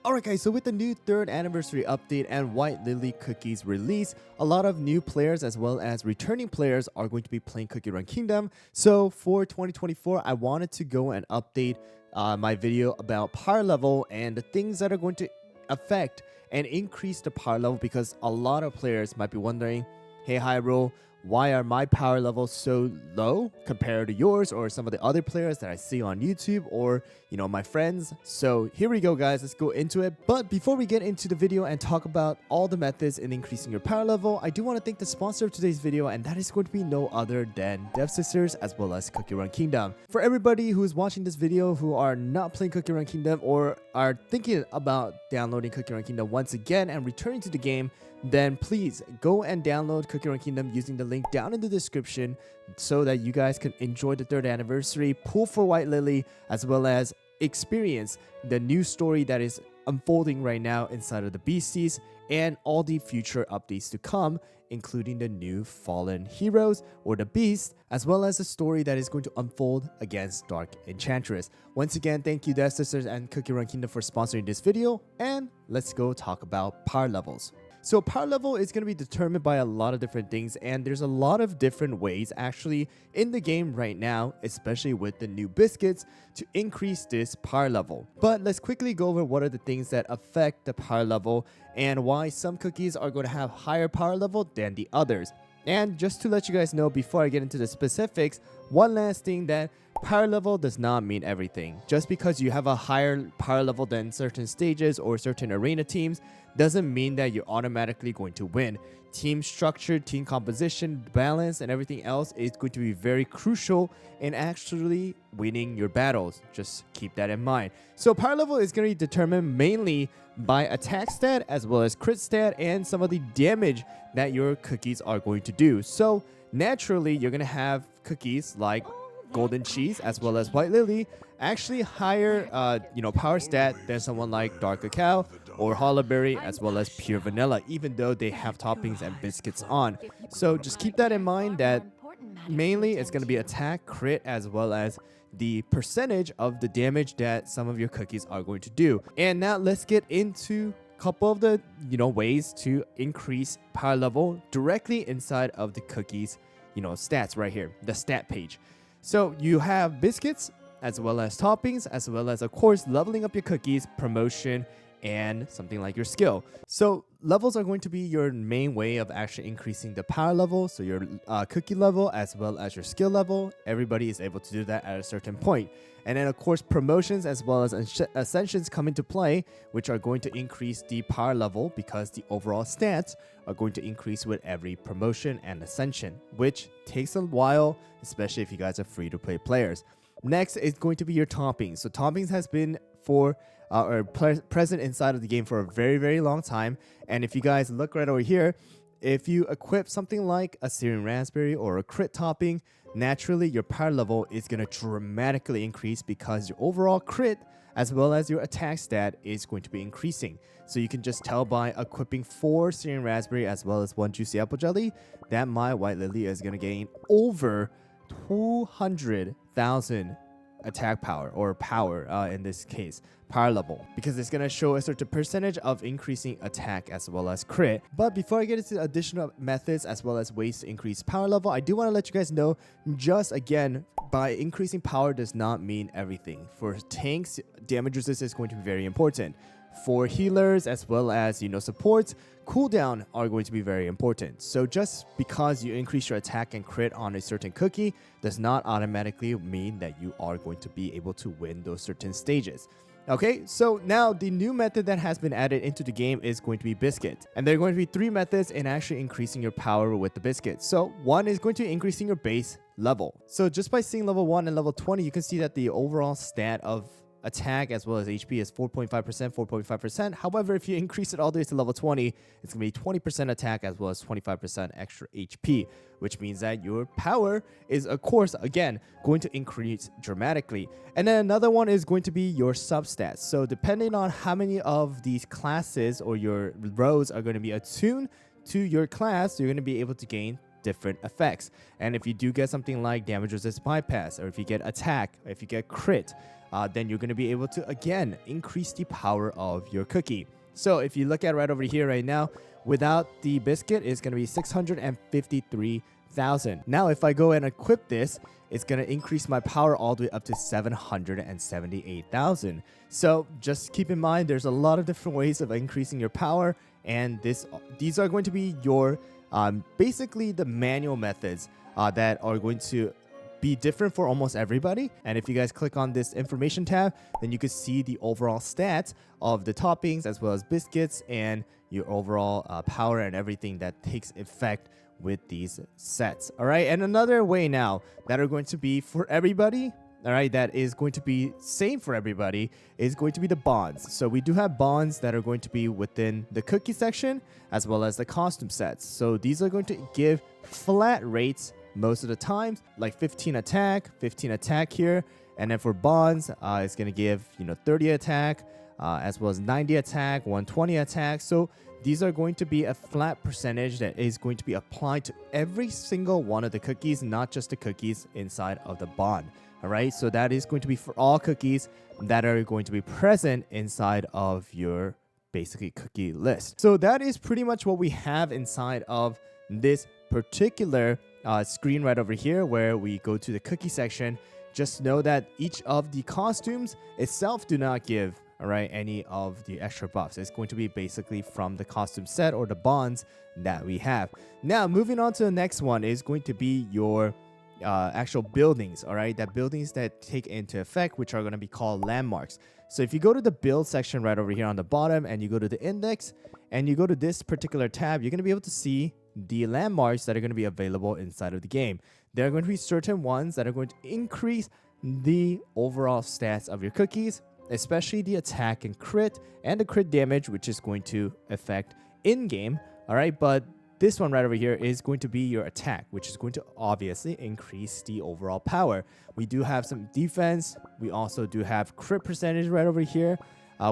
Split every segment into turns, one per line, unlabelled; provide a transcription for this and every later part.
Alright guys, so with the new 3rd anniversary update and White Lily Cookies release, a lot of new players as well as returning players are going to be playing Cookie Run Kingdom. So for 2024, I wanted to go and update my video about power level and the things that are going to affect and increase the power level, because a lot of players might be wondering, hey HyRool, why are my power levels so low compared to yours or some of the other players that I see on YouTube or, my friends? So here we go, guys. Let's go into it. But before we get into the video and talk about all the methods in increasing your power level, I do want to thank the sponsor of today's video, and that is going to be no other than Dev Sisters as well as Cookie Run Kingdom. For everybody who is watching this video who are not playing Cookie Run Kingdom or are thinking about downloading Cookie Run Kingdom once again and returning to the game, then please go and download Cookie Run Kingdom using the link down in the description so that you guys can enjoy the 3rd anniversary, pull for White Lily, as well as experience the new story that is unfolding right now inside of the Beasties and all the future updates to come, including the new fallen heroes or the beast, as well as the story that is going to unfold against Dark Enchantress. Once again, thank you Death Sisters and Cookie Run Kingdom for sponsoring this video, and let's go talk about power levels. So power level is going to be determined by a lot of different things, and there's a lot of different ways actually in the game right now, especially with the new biscuits, to increase this power level. But let's quickly go over what are the things that affect the power level and why some cookies are going to have higher power level than the others. And just to let you guys know before I get into the specifics, one last thing, that power level does not mean everything. Just because you have a higher power level than certain stages or certain arena teams doesn't mean that you're automatically going to win. Team structure, team composition, balance, and everything else is going to be very crucial in actually winning your battles. Just keep that in mind. So power level is going to be determined mainly by attack stat as well as crit stat and some of the damage that your cookies are going to do. So naturally, you're going to have cookies like Golden Cheese as well as White Lily actually higher power stat than someone like Dark Cacao or Hollowberry as well as Pure Vanilla, even though they have toppings and biscuits on. So just keep that in mind, that mainly it's going to be attack, crit, as well as the percentage of the damage that some of your cookies are going to do. And now let's get into a couple of the ways to increase power level directly inside of the cookies stats right here, the stat page. So you have biscuits as well as toppings, as well as of course leveling up your cookies, promotion, and something like your skill. So levels are going to be your main way of actually increasing the power level. So your cookie level as well as your skill level, everybody is able to do that at a certain point. And then of course promotions as well as ascensions come into play, which are going to increase the power level because the overall stats are going to increase with every promotion and ascension, which takes a while, especially if you guys are free-to-play players. Next is going to be your toppings. So toppings has been present inside of the game for a very, very long time. And if you guys look right over here, if you equip something like a Syrian Raspberry or a crit topping, naturally your power level is going to dramatically increase because your overall crit as well as your attack stat is going to be increasing. So you can just tell by equipping 4 Syrian Raspberry as well as 1 Juicy Apple Jelly that my White Lily is going to gain over 200,000 attack power, or power in this case, power level, because it's going to show a certain percentage of increasing attack as well as crit. But before I get into additional methods as well as ways to increase power level, I do want to let you guys know, just again, by increasing power does not mean everything. For tanks, damage resistance is going to be very important. For healers as well as supports, cooldown are going to be very important. So just because you increase your attack and crit on a certain cookie does not automatically mean that you are going to be able to win those certain stages. Okay, so now the new method that has been added into the game is going to be biscuit. And there are going to be 3 methods in actually increasing your power with the biscuit. So one is going to be increasing your base level. So just by seeing level 1 and level 20, you can see that the overall stat of attack as well as HP is 4.5%, 4.5%. However, if you increase it all the way to level 20, it's going to be 20% attack as well as 25% extra HP, which means that your power is, of course, again, going to increase dramatically. And then another one is going to be your substats. So depending on how many of these classes or your rows are going to be attuned to your class, you're going to be able to gain different effects. And if you do get something like damage resist bypass, or if you get attack, if you get crit, then you're going to be able to again increase the power of your cookie. So if you look at right over here right now, without the biscuit, it's going to be 653,000. Now if I go and equip this, it's going to increase my power all the way up to 778,000. So just keep in mind, there's a lot of different ways of increasing your power, and these are going to be your basically the manual methods that are going to be different for almost everybody. And if you guys click on this information tab, then you can see the overall stats of the toppings as well as biscuits and your overall power and everything that takes effect with these sets. All right, and another way now that are going to be for everybody, all right, that is going to be same for everybody, is going to be the bonds. So we do have bonds that are going to be within the cookie section as well as the costume sets. So these are going to give flat rates most of the times, like 15 attack here, and then for bonds, it's going to give 30 attack, as well as 90 attack, 120 attack. So these are going to be a flat percentage that is going to be applied to every single one of the cookies, not just the cookies inside of the bond. All right, so that is going to be for all cookies that are going to be present inside of your basically cookie list. So that is pretty much what we have inside of this particular screen right over here, where we go to the cookie section. Just know that each of the costumes itself do not give any of the extra buffs. It's going to be basically from the costume set or the bonds that we have. Now moving on to the next one is going to be your actual buildings. All right, that buildings that take into effect, which are going to be called landmarks. So if you go to the build section right over here on the bottom, and you go to the index and you go to this particular tab, you're going to be able to see the landmarks that are going to be available inside of the game. There are going to be certain ones that are going to increase the overall stats of your cookies, especially the attack and the crit damage, which is going to affect in-game. All right, but this one right over here is going to be your attack, which is going to obviously increase the overall power. We do have some defense. We also do have crit percentage right over here.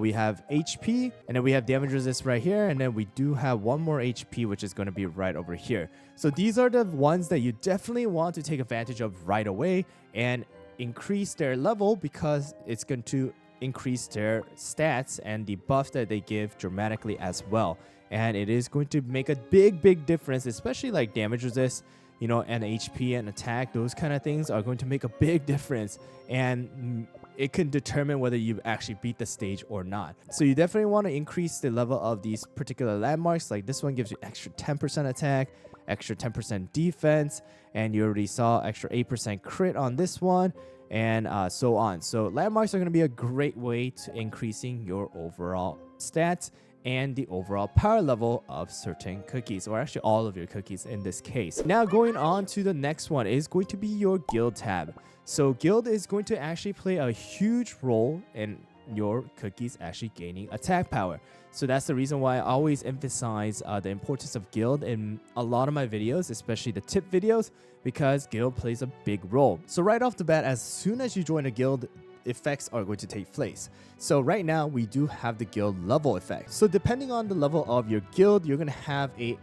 We have HP, and then we have damage resist right here, and then we do have one more HP, which is going to be right over here. So these are the ones that you definitely want to take advantage of right away and increase their level, because it's going to increase their stats and the buff that they give dramatically as well. And it is going to make a big difference, especially like damage resist, and HP and attack. Those kind of things are going to make a big difference, and it can determine whether you actually beat the stage or not. So you definitely want to increase the level of these particular landmarks. Like this one gives you extra 10% attack, extra 10% defense, and you already saw extra 8% crit on this one, and so on. So landmarks are going to be a great way to increasing your overall stats and the overall power level of certain cookies, or actually all of your cookies in this case. Now going on to the next one is going to be your guild tab. So guild is going to actually play a huge role in your cookies actually gaining attack power. So that's the reason why I always emphasize the importance of guild in a lot of my videos, especially the tip videos, because guild plays a big role. So right off the bat, as soon as you join a guild, effects are going to take place. So right now we do have the guild level effect. So depending on the level of your guild, you're going to have a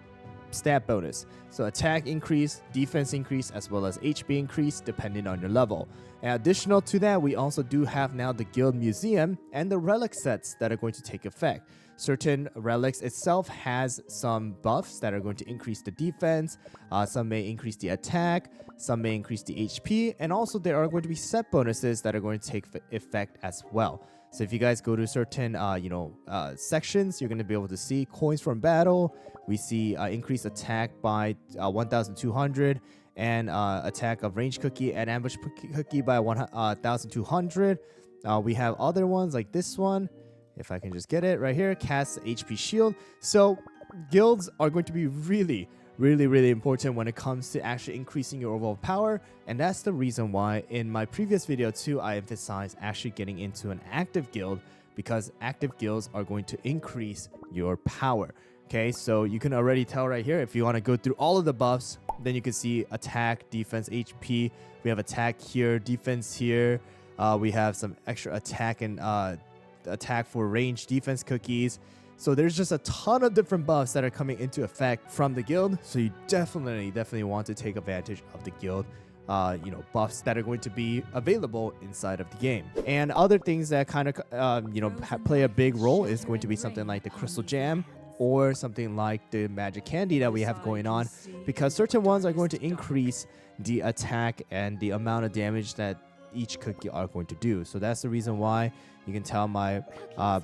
stat bonus. So attack increase, defense increase, as well as HP increase depending on your level. And additional to that, we also do have now the guild museum and the relic sets that are going to take effect. Certain relics itself has some buffs that are going to increase the defense, some may increase the attack, some may increase the HP, and also there are going to be set bonuses that are going to take effect as well. So if you guys go to certain sections, you're going to be able to see coins from battle. We see increased attack by 1,200, and attack of range cookie and ambush cookie by 1,200. We have other ones like this one. If I can just get it right here, cast HP shield. So guilds are going to be really important when it comes to actually increasing your overall power, and that's the reason why in my previous video too I emphasized actually getting into an active guild, because active guilds are going to increase your power. Okay, so you can already tell right here, if you want to go through all of the buffs, then you can see attack, defense, HP. We have attack here, defense here. We have some extra attack and attack for range defense cookies. So there's just a ton of different buffs that are coming into effect from the guild. So you definitely want to take advantage of the guild buffs that are going to be available inside of the game. And other things that kind of play a big role is going to be something like the Crystal Gem or something like the Magic Candy that we have going on, because certain ones are going to increase the attack and the amount of damage that each cookie are going to do. So that's the reason why you can tell my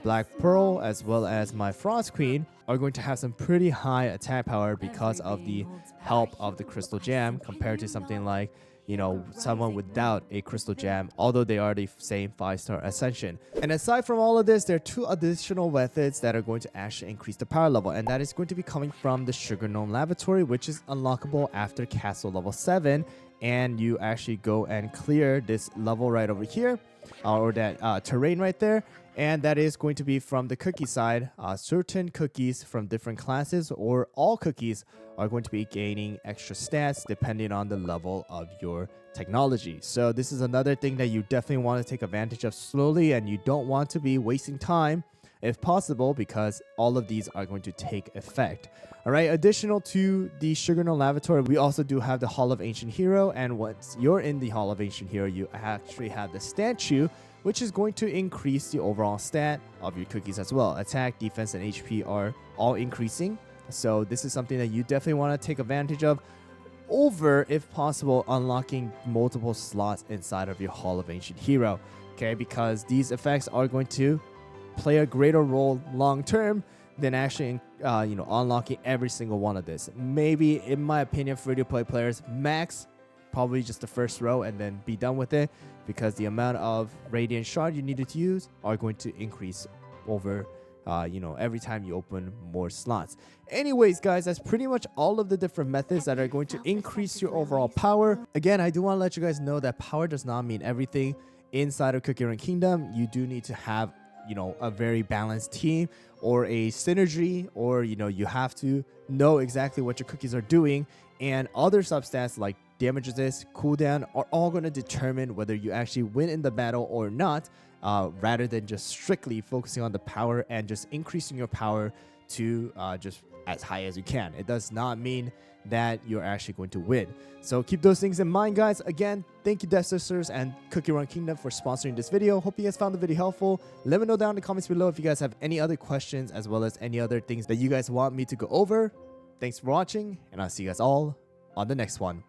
Black Pearl as well as my Frost Queen are going to have some pretty high attack power because of the help of the Crystal Gem compared to something like someone without a Crystal Gem, although they are the same 5-star Ascension. And aside from all of this, there are 2 additional methods that are going to actually increase the power level, and that is going to be coming from the Sugar Gnome Lavatory, which is unlockable after Castle level 7, and you actually go and clear this level right over here, or that terrain right there. And that is going to be from the cookie side. Certain cookies from different classes or all cookies are going to be gaining extra stats depending on the level of your technology. So this is another thing that you definitely want to take advantage of slowly, and you don't want to be wasting time if possible, because all of these are going to take effect. All right, additional to the Sugar Gnome Lavatory, we also do have the Hall of Ancient Hero, and once you're in the Hall of Ancient Hero, you actually have the statue, which is going to increase the overall stat of your cookies as well. Attack, defense, and HP are all increasing. So this is something that you definitely want to take advantage of over, if possible, unlocking multiple slots inside of your Hall of Ancient Hero. Okay, because these effects are going to play a greater role long term than actually unlocking every single one of this. Maybe, in my opinion, free-to-play players max probably just the first row and then be done with it, because the amount of Radiant Shard you needed to use are going to increase over every time you open more slots. Anyways, guys, that's pretty much all of the different methods that are going to increase your overall power. Again, I do want to let you guys know that power does not mean everything inside of Cookie Run Kingdom. You do need to have a very balanced team or a synergy, or you have to know exactly what your cookies are doing, and other substats like damage resist, cooldown are all going to determine whether you actually win in the battle or not, rather than just strictly focusing on the power and just increasing your power to just as high as you can. It does not mean that you're actually going to win. So keep those things in mind, guys. Again, thank you Death Sisters and Cookie Run Kingdom for sponsoring this video. Hope you guys found the video helpful. Let me know down in the comments below if you guys have any other questions, as well as any other things that you guys want me to go over. Thanks for watching, and I'll see you guys all on the next one.